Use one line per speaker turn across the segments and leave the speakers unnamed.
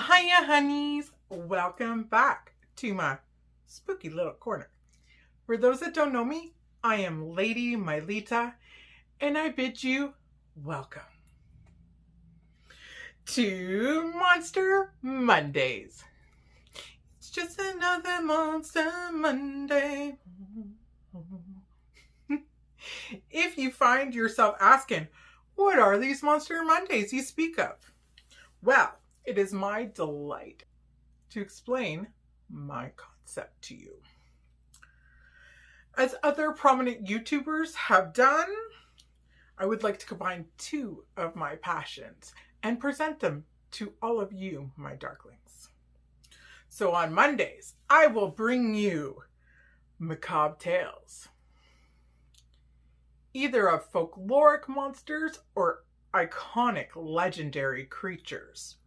Hiya, honeys. Welcome back to my spooky little corner. For those that don't know me, I am Lady Mylita, and I bid you welcome to Monster Mondays. It's just another Monster Monday. If you find yourself asking, what are these Monster Mondays you speak of? Well, it is my delight to explain my concept to you. As other prominent YouTubers have done, I would like to combine two of my passions and present them to all of you, my darklings. So on Mondays, I will bring you macabre tales, either of folkloric monsters or iconic legendary creatures,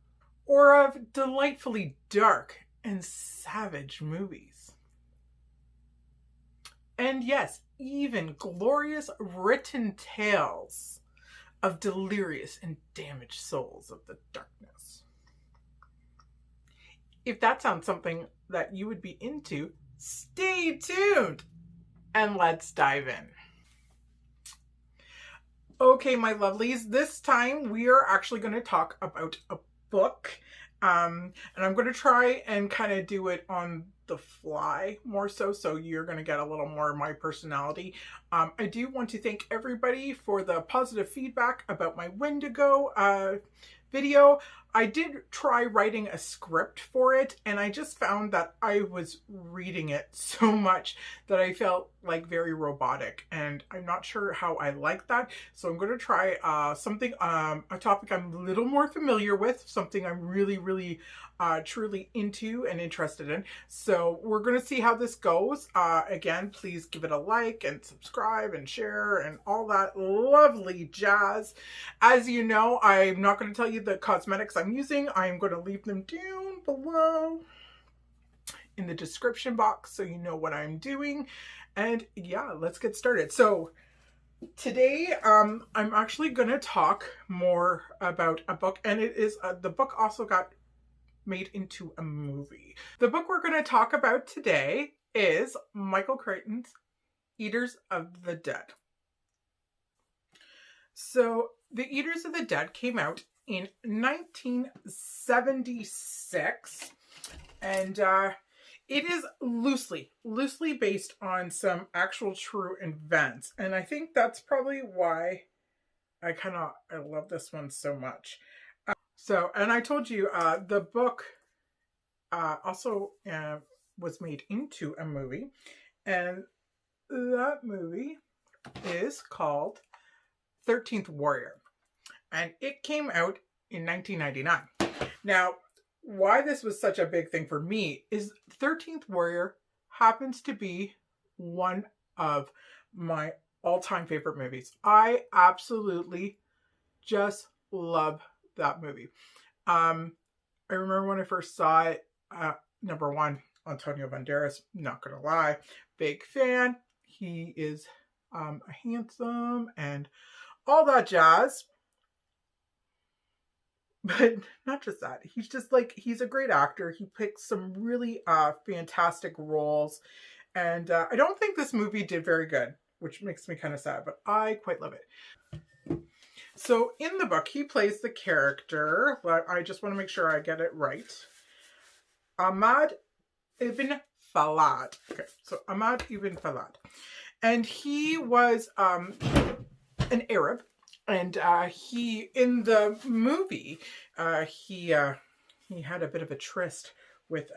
or of delightfully dark and savage movies. And yes, even glorious written tales of delirious and damaged souls of the darkness. If that sounds something that you would be into, stay tuned and let's dive in. Okay, my lovelies, this time we are actually going to talk about a book, and I'm going to try and kind of do it on the fly more so you're going to get a little more of my personality. I do want to thank everybody for the positive feedback about my Wendigo video. I did try writing a script for it, and I just found that I was reading it so much that I felt like very robotic, and I'm not sure how I like that. So I'm going to try something, a topic I'm a little more familiar with, something I'm really truly into and interested in. So we're going to see how this goes. Again, please give it a like and subscribe and share and all that lovely jazz. As you know, I'm not going to tell you the cosmetics I'm using. I'm going to leave them down below in the description box so you know what I'm doing. And yeah, let's get started. So today, I'm actually going to talk more about a book, and it is the book also got made into a movie. The book we're going to talk about today is Michael Crichton's Eaters of the Dead. So The Eaters of the Dead came out in 1976, and it is loosely based on some actual true events, and I think that's probably why I love this one so much. And I told you the book also was made into a movie, and that movie is called 13th Warrior, and it came out in 1999. Now, why this was such a big thing for me is 13th Warrior happens to be one of my all-time favorite movies. I absolutely just love that movie. I remember when I first saw it, number one, Antonio Banderas, not gonna lie, big fan. He is handsome and all that jazz. But not just that, he's just like, he's a great actor. He picks some really fantastic roles, and I don't think this movie did very good, which makes me kind of sad, but I quite love it. So in the book, he plays the character, but I just want to make sure I get it right, Ahmad ibn Falad. Okay, so Ahmad ibn Falad. And he was an Arab. And he, in the movie, he had a bit of a tryst with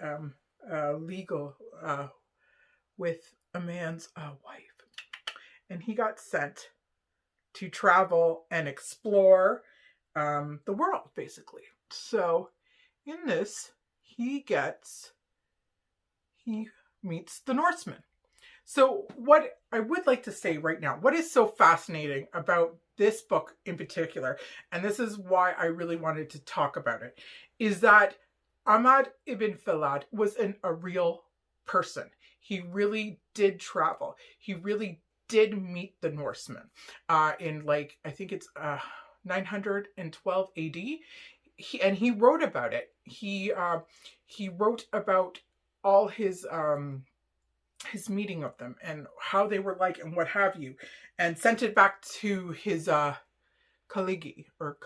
with a man's wife, and he got sent to travel and explore the world, basically. So in this, he meets the Norsemen. So what I would like to say right now, what is so fascinating about this book in particular, and this is why I really wanted to talk about it, is that Ahmad ibn Falad was a real person. He really did travel. He really did meet the Norsemen in, like, I think it's 912 AD. he wrote about it. He wrote about all his meeting of them and how they were like and what have you, and sent it back to his colleague or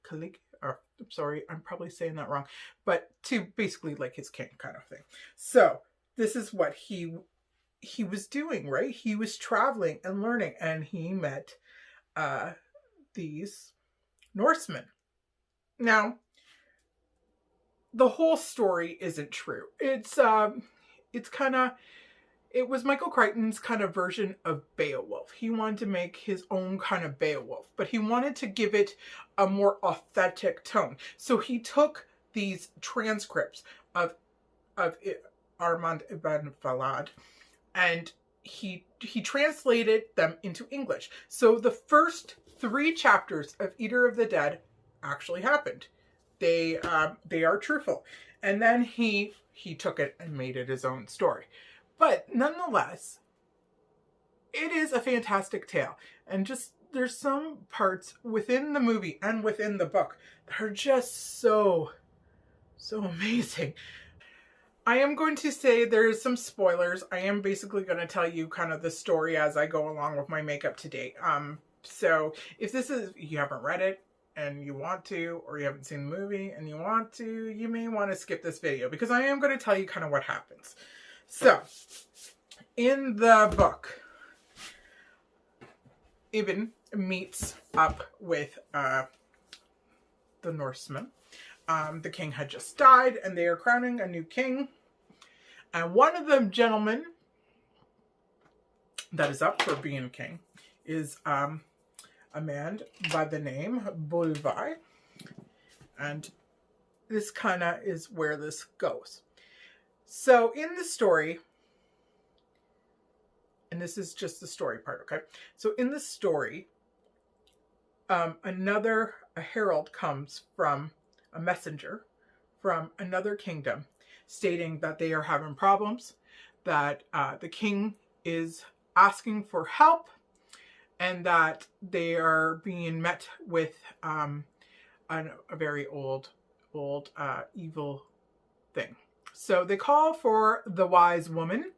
colleague. Or, I'm sorry, I'm probably saying that wrong, but to basically like his king kind of thing. So this is what he was doing, right? He was traveling and learning, and he met these Norsemen. Now, the whole story isn't true. It's kind of, it was Michael Crichton's kind of version of Beowulf. He wanted to make his own kind of Beowulf, but he wanted to give it a more authentic tone. So he took these transcripts of Armand ibn Falad, and he translated them into English. So the first 3 chapters of Eater of the Dead actually happened. They are truthful. And then he took it and made it his own story. But nonetheless, it is a fantastic tale. And just, there's some parts within the movie and within the book that are just so amazing. I am going to say there's some spoilers. I am basically going to tell you kind of the story as I go along with my makeup to date. So if you haven't read it and you want to, or you haven't seen the movie and you want to, you may want to skip this video because I am going to tell you kind of what happens. So in the book, Ibn meets up with the Norsemen. The king had just died and they are crowning a new king. And one of the gentlemen that is up for being king is a man by the name Bulva. And this kind of is where this goes. So in the story, and this is just the story part, okay? So in the story, a herald comes from a messenger from another kingdom stating that they are having problems, that the king is asking for help, and that they are being met with a very old evil thing. So they call for the wise woman,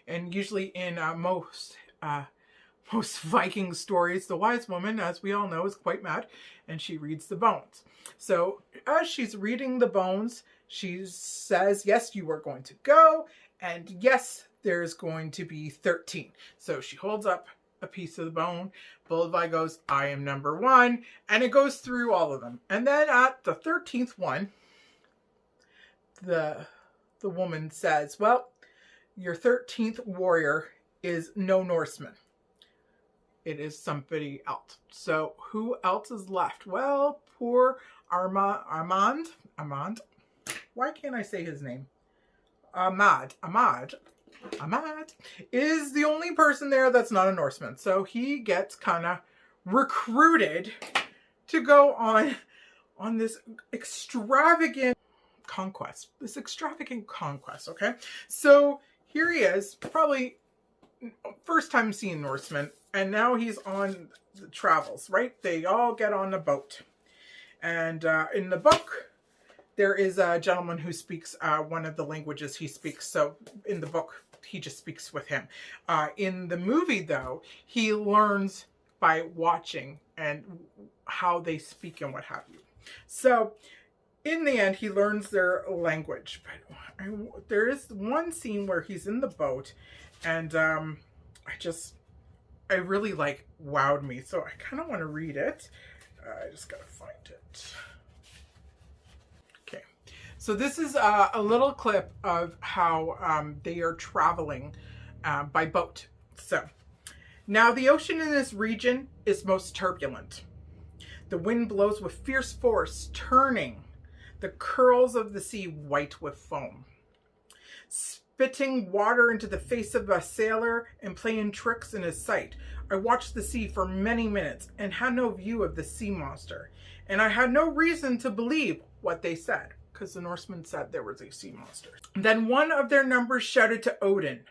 and usually in most Viking stories, the wise woman, as we all know, is quite mad, and she reads the bones. So as she's reading the bones, she says, yes, you are going to go, and yes, there's going to be 13. So she holds up a piece of the bone. Bulva goes, I am number 1, and it goes through all of them. And then at the 13th one, the woman says, well, your 13th warrior is no Norseman. It is somebody else. So who else is left? Well, poor Armand. Why can't I say his name? Ahmad is the only person there that's not a Norseman. So he gets kind of recruited to go on this extravagant conquest. Okay? So here he is, probably first time seeing Norsemen, and now he's on the travels, right? They all get on a boat. And in the book, there is a gentleman who speaks one of the languages he speaks. So in the book, he just speaks with him. In the movie, though, he learns by watching and how they speak and what have you. So in the end, he learns their language. But there is one scene where he's in the boat, and I really wowed me. So I kind of want to read it. I just gotta find it. Okay, so this is a little clip of how they are traveling by boat. So, now the ocean in this region is most turbulent. The wind blows with fierce force, turning the curls of the sea white with foam, spitting water into the face of a sailor and playing tricks in his sight. I watched the sea for many minutes and had no view of the sea monster, and I had no reason to believe what they said, because the Norsemen said there was a sea monster. Then one of their numbers shouted to Odin,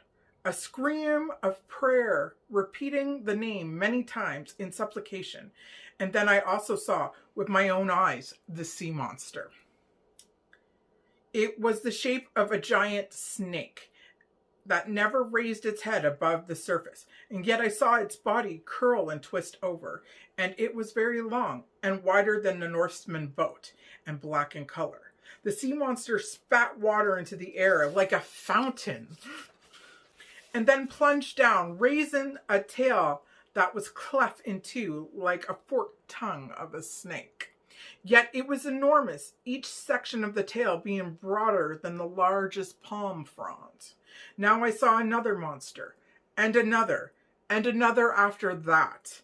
a scream of prayer, repeating the name many times in supplication. And then I also saw with my own eyes the sea monster. It was the shape of a giant snake that never raised its head above the surface, and yet I saw its body curl and twist over, and it was very long and wider than the Norseman boat, and black in color. The sea monster spat water into the air like a fountain, and then plunged down, raising a tail that was cleft in two like a forked tongue of a snake. Yet it was enormous, each section of the tail being broader than the largest palm frond. Now I saw another monster, and another after that.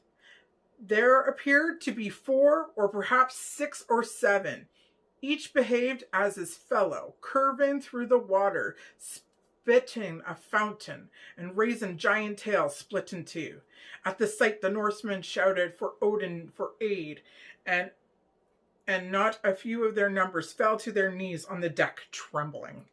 There appeared to be 4 or perhaps 6 or 7. Each behaved as his fellow, curving through the water, spitting a fountain, and raising giant tails split in two. At the sight, the Norsemen shouted for Odin for aid, and not a few of their numbers fell to their knees on the deck, trembling.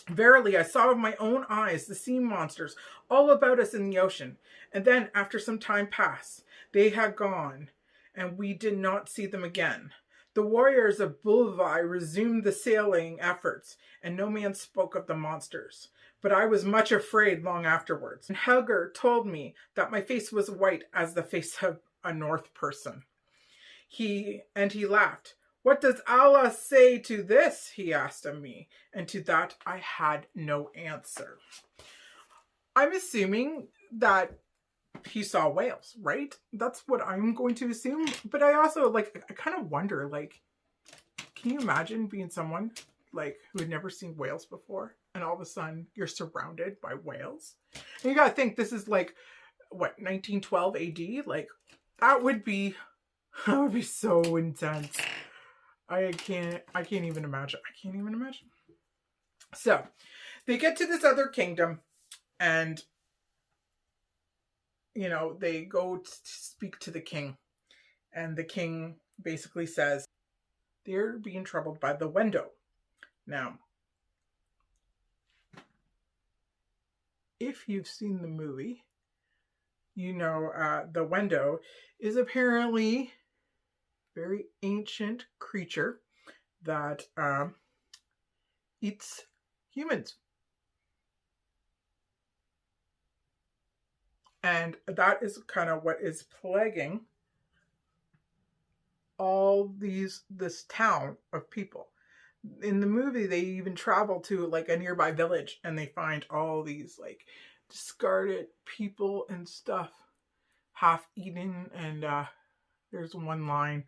Verily, I saw with my own eyes the sea monsters all about us in the ocean, and then, after some time passed, they had gone, and we did not see them again. The warriors of Bulva resumed the sailing efforts, and no man spoke of the monsters. But I was much afraid long afterwards, and Helger told me that my face was white as the face of a North person. He laughed. What does Allah say to this? He asked of me, and to that I had no answer. I'm assuming that he saw whales, right? That's what I'm going to assume. But I also, I kind of wonder, can you imagine being someone, who had never seen whales before, and all of a sudden you're surrounded by whales? And you gotta think, this is 1912 AD? That would be so intense. I can't even imagine. So, they get to this other kingdom, and, they go to speak to the king. And the king basically says, they're being troubled by the window. Now, if you've seen the movie, the window is apparently very ancient creature that eats humans. And that is kind of what is plaguing this town of people. In the movie, they even travel to a nearby village, and they find all these discarded people and stuff, half eaten. And there's one line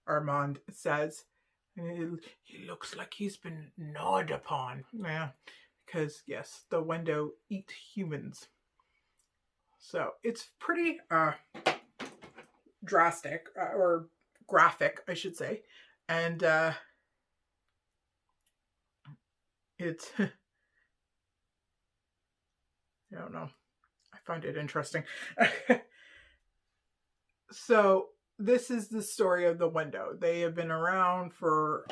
Armand says, he looks like he's been gnawed upon. Yeah, because yes, the window eat humans. So it's pretty drastic, or graphic, I should say. And it's, I don't know, I find it interesting. So this is the story of the window. They have been around for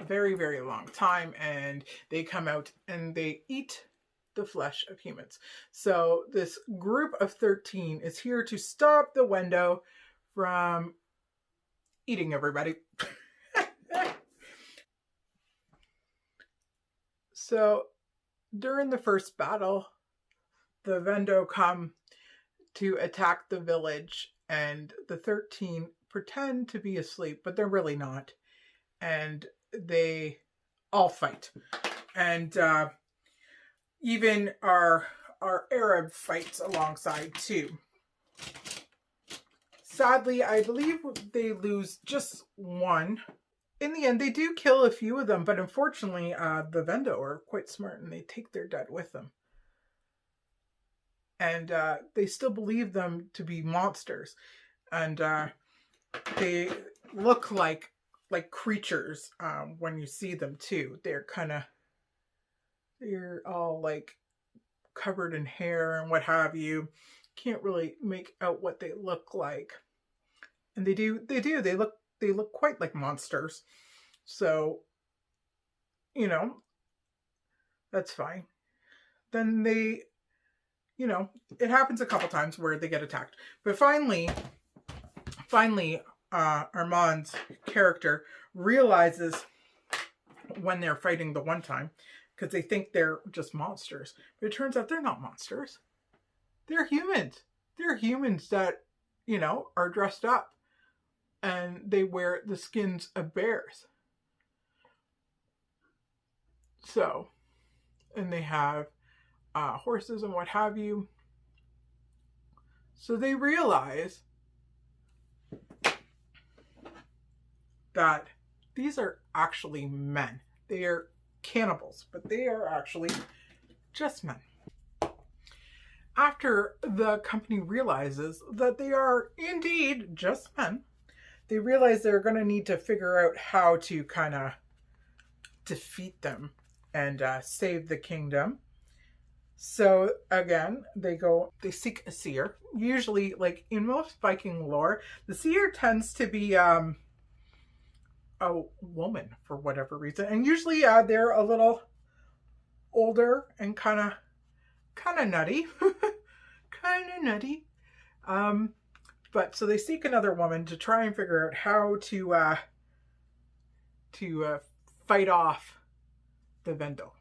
a very, very long time, and they come out and they eat the flesh of humans. So this group of 13 is here to stop the window from eating everybody. So during the first battle, the Vendo come to attack the village, and the 13 pretend to be asleep, but they're really not. And they all fight. And even our Arab fights alongside too. Sadly, I believe they lose just one. In the end, they do kill a few of them, but unfortunately, the Vendo are quite smart, and they take their dead with them. And they still believe them to be monsters. And they look like creatures when you see them too. They're all covered in hair and what have you. Can't really make out what they look like. And they look quite like monsters. So, that's fine. then they, you know, it happens a couple times where they get attacked. But finally, Armand's character realizes when they're fighting the one time, because they think they're just monsters. But it turns out they're not monsters. They're humans. They're humans that, you know, are dressed up. And they wear the skins of bears. So, and they have horses and what have you. So they realize that these are actually men. They are cannibals, but they are actually just men. After the company realizes that they are indeed just men, they realize they're going to need to figure out how to kind of defeat them and save the kingdom. So again, they seek a seer. Usually, like in most Viking lore, the seer tends to be a woman for whatever reason. And usually they're a little older and kind of nutty. kind of nutty. But so they seek another woman to try and figure out how to fight off the Vendel.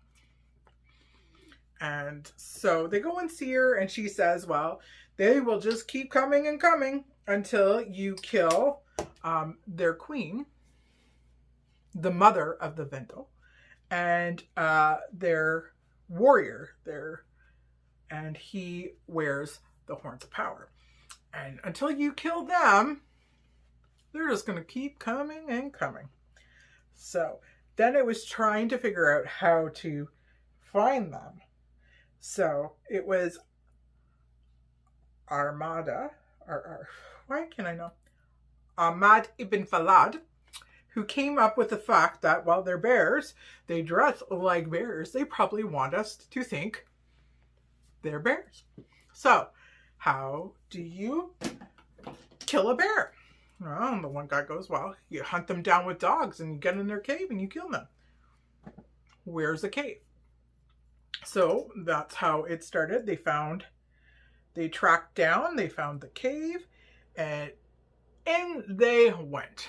And so they go and see her, and she says, well, they will just keep coming and coming until you kill their queen, the mother of the Vendel, and their warrior, and he wears the horns of power. And until you kill them, they're just going to keep coming and coming. So then it was trying to figure out how to find them. So it was Ahmad ibn Falad, who came up with the fact that, well, they're bears, they dress like bears, they probably want us to think they're bears. So how do you kill a bear? Well, the one guy goes, well, you hunt them down with dogs and you get in their cave and you kill them. Where's the cave? So that's how it started. They found the cave, and in they went.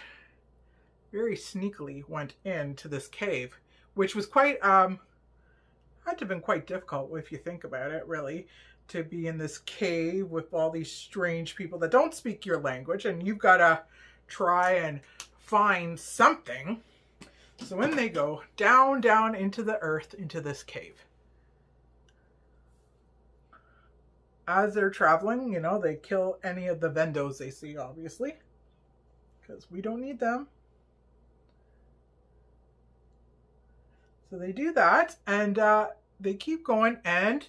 Very sneakily went into this cave, which was quite, had to have been quite difficult if you think about it, really, to be in this cave with all these strange people that don't speak your language, and you've got to try and find something. So in they go, down into the earth, into this cave. As they're traveling, you know, they kill any of the Vendos they see, obviously, because we don't need them. So they do that, and they keep going, and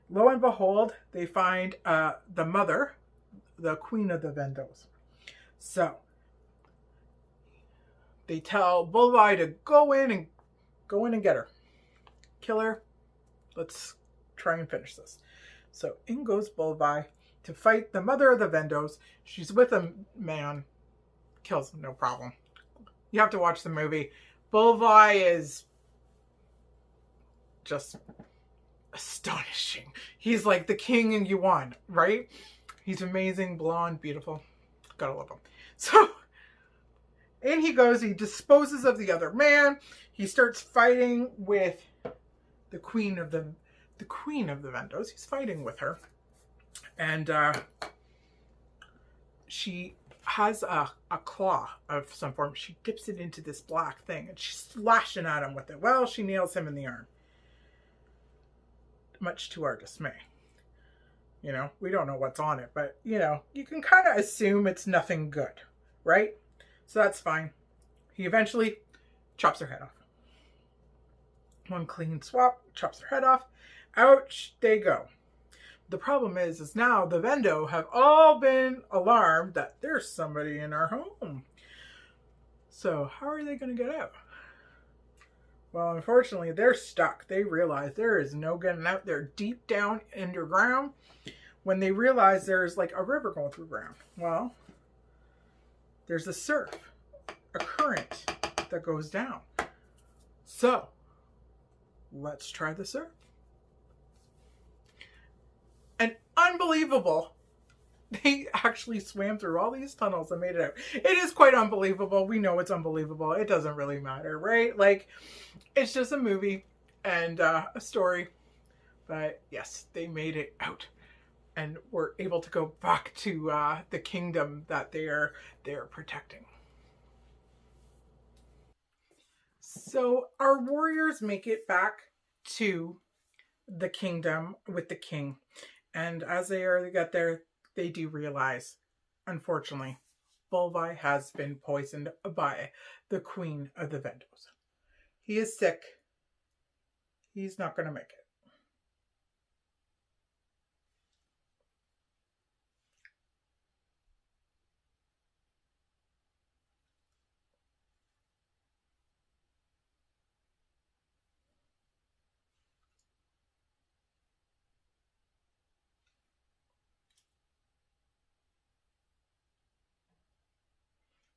lo and behold, they find the mother, the queen of the Vendos. So they tell Bulva to go in and get her. Kill her. Let's try and finish this. So in goes Bulva to fight the mother of the Vendos. She's with a man. Kills him, no problem. You have to watch the movie. Bulva is just astonishing. He's like the king and you won, right? He's amazing, blonde, beautiful. Gotta love him. So in he goes, he disposes of the other man. He starts fighting with the queen of the Vendos. He's fighting with her. And she has a claw of some form. She dips it into this black thing and she's slashing at him with it. Well, she nails him in the arm. Much to our dismay. You know, we don't know what's on it, but, you know, you can kind of assume it's nothing good, right? So that's fine. He eventually chops her head off. One clean swap, chops her head off. Ouch, they go. The problem is now the Vendo have all been alarmed that there's somebody in our home. So how are they going to get out? Well, unfortunately, they're stuck. They realize there is no getting out. They're deep down underground. When they realize there's like a river going through the ground. Well, there's a surf, a current that goes down. So, let's try the surf. unbelievable. They actually swam through all these tunnels and made it out. It is quite unbelievable. We know it's unbelievable. It doesn't really matter, right? Like, it's just a movie and a story. But yes, they made it out and were able to go back to the kingdom that they're protecting. So our warriors make it back to the kingdom with the king. And as they get there, they do realize, unfortunately, Bulva has been poisoned by the queen of the Vendos. He is sick. He's not going to make it.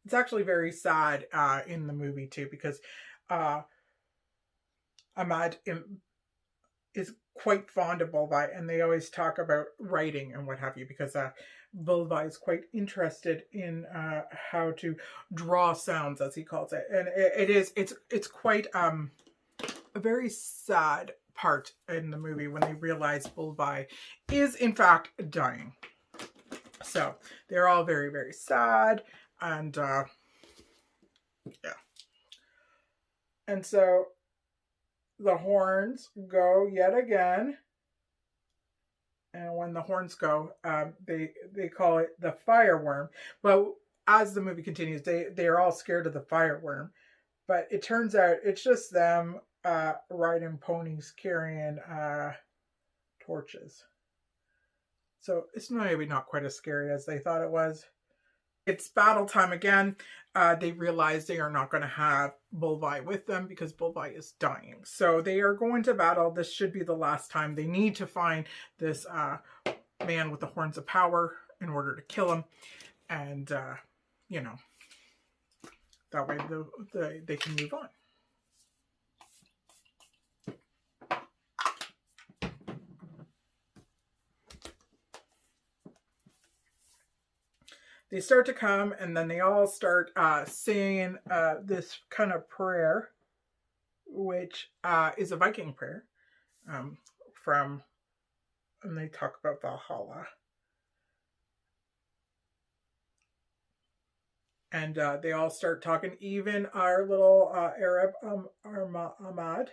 It's actually very sad in the movie too, because Ahmad is quite fond of Bulva, and they always talk about writing and what have you, because Bulva is quite interested in how to draw sounds, as he calls it, and it's quite a very sad part in the movie when they realize Bulva is in fact dying. So they're all very, very sad. And, yeah. And so the horns go yet again. And when the horns go, they call it the fireworm. But as the movie continues, they are all scared of the fireworm. But it turns out it's just them riding ponies carrying torches. So it's maybe not quite as scary as they thought it was. It's battle time again. They realize they are not going to have Bulva with them because Bulva is dying. So they are going to battle. This should be the last time. They need to find this man with the horns of power in order to kill him. And, you know, that way they can move on. They start to come, and then they all start saying this kind of prayer, which is a Viking prayer and they talk about Valhalla. And they all start talking. Even our little Arab, Ahmad,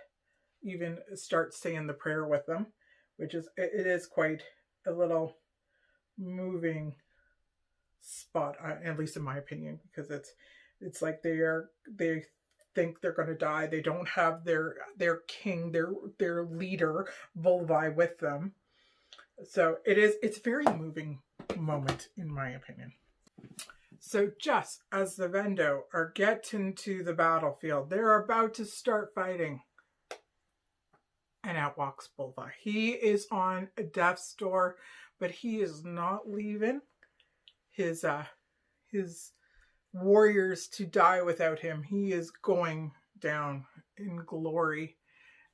even starts saying the prayer with them, which is, it is quite a little moving spot, at least in my opinion, because it's like they think they're going to die. They don't have their king, their leader Vulva with them. So it's a very moving moment in my opinion. So just as the Vendo are getting to the battlefield, they're about to start fighting, and out walks Bulva. He is on death's door, but he is not leaving his warriors to die without him. He is going down in glory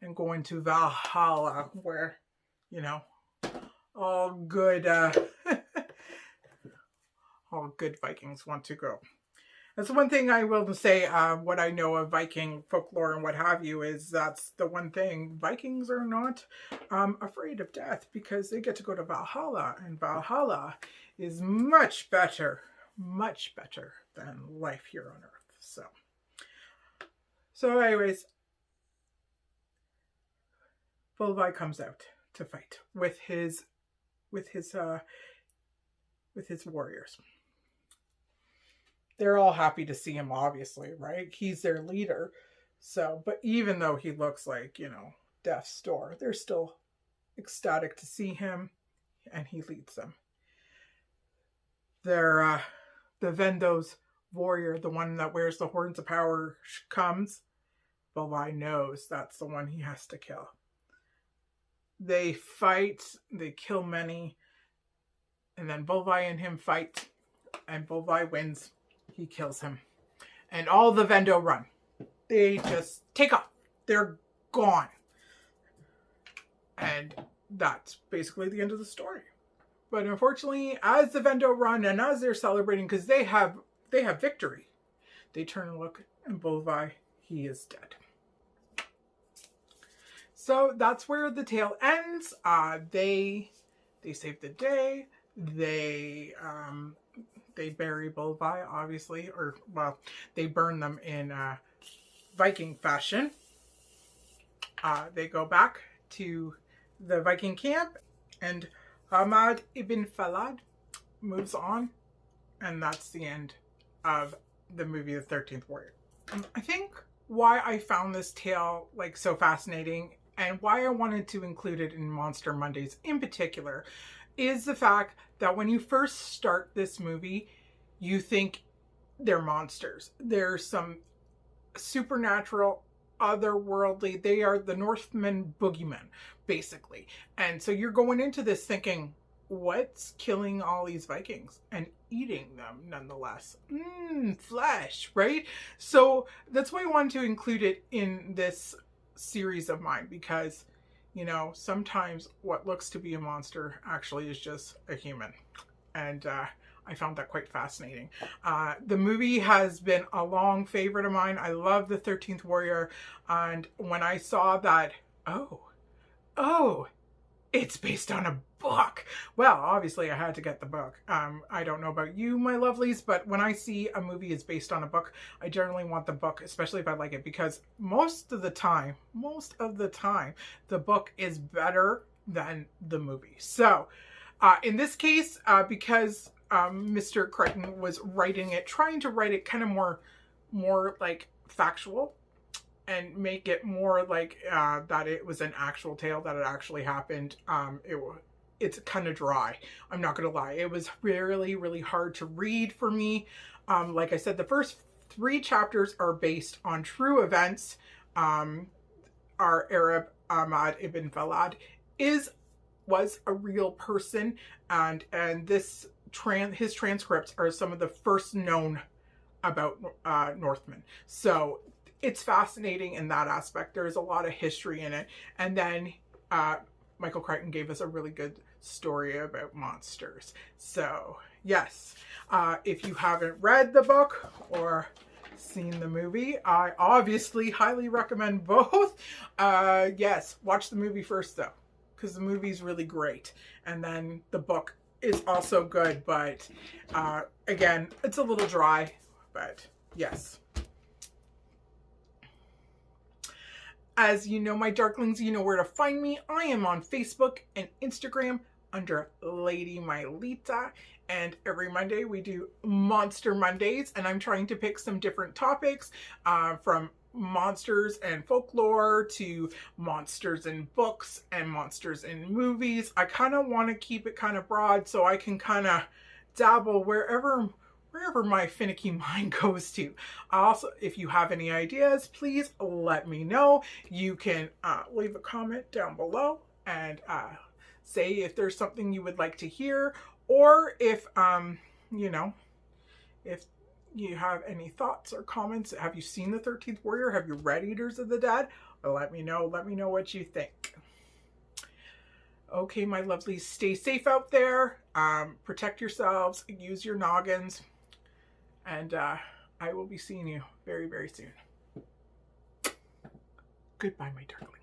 and going to Valhalla, where, you know, all good all good Vikings want to go. That's one thing I will say, what I know of Viking folklore and what have you, is that's the one thing. Vikings are not afraid of death because they get to go to Valhalla, and Valhalla is much better than life here on Earth. So anyways, Vulva comes out to fight with his warriors. They're all happy to see him, obviously, right? He's their leader. So, but even though he looks like, you know, death's door, they're still ecstatic to see him, and he leads them. The Vendo's warrior, the one that wears the horns of power, comes. Bulva knows that's the one he has to kill. They fight, they kill many, and then Bulva and him fight, and Bulva wins. He kills him. And all the Vendo run. They just take off. They're gone. And that's basically the end of the story. But unfortunately, as the Vendo run and as they're celebrating, because they have victory, they turn and look, and Bulva, he is dead. So that's where the tale ends. They save the day. They bury Bulva, obviously, or well, they burn them in Viking fashion. They go back to the Viking camp, and Ahmad ibn Falad moves on, and that's the end of the movie The 13th Warrior. I think why I found this tale like so fascinating and why I wanted to include it in Monster Mondays in particular is the fact that when you first start this movie, you think they're monsters. There's some supernatural, otherworldly, they are the Northmen boogeymen, basically. And so you're going into this thinking, what's killing all these Vikings and eating them nonetheless? Flesh, right? So that's why I wanted to include it in this series of mine, because, you know, sometimes what looks to be a monster actually is just a human. And I found that quite fascinating. The movie has been a long favorite of mine. I love The 13th Warrior. And when I saw that, oh, it's based on a book. Well, obviously I had to get the book. I don't know about you, my lovelies, but when I see a movie is based on a book, I generally want the book, especially if I like it, because most of the time, the book is better than the movie. So in this case, because Mr. Crichton was writing it, trying to write it kind of more like factual, and make it more like that it was an actual tale, that it actually happened. It's kind of dry. I'm not going to lie. It was really, really hard to read for me. Like I said, the first 3 chapters are based on true events. Our Arab Ahmad ibn Falad was a real person, and his transcripts are some of the first known about Northmen. So it's fascinating in that aspect. There's a lot of history in it. And then Michael Crichton gave us a really good story about monsters. So yes, if you haven't read the book or seen the movie, I obviously highly recommend both. Yes, watch the movie first though, because the movie's really great. And then the book is also good, but again, it's a little dry, but yes. As you know, my darklings, you know where to find me. I am on Facebook and Instagram under Lady Mylita, and every Monday we do Monster Mondays, and I'm trying to pick some different topics from monsters and folklore to monsters in books and monsters in movies. I kind of want to keep it kind of broad so I can kind of dabble wherever my finicky mind goes to. Also, if you have any ideas, please let me know. You can leave a comment down below and say if there's something you would like to hear, or if you know, if you have any thoughts or comments. Have you seen The 13th Warrior? Have you read Eaters of the Dead? Let me know what you think. Okay, my lovelies, stay safe out there. Protect yourselves, use your noggins, and I will be seeing you very, very soon. Goodbye, my darling.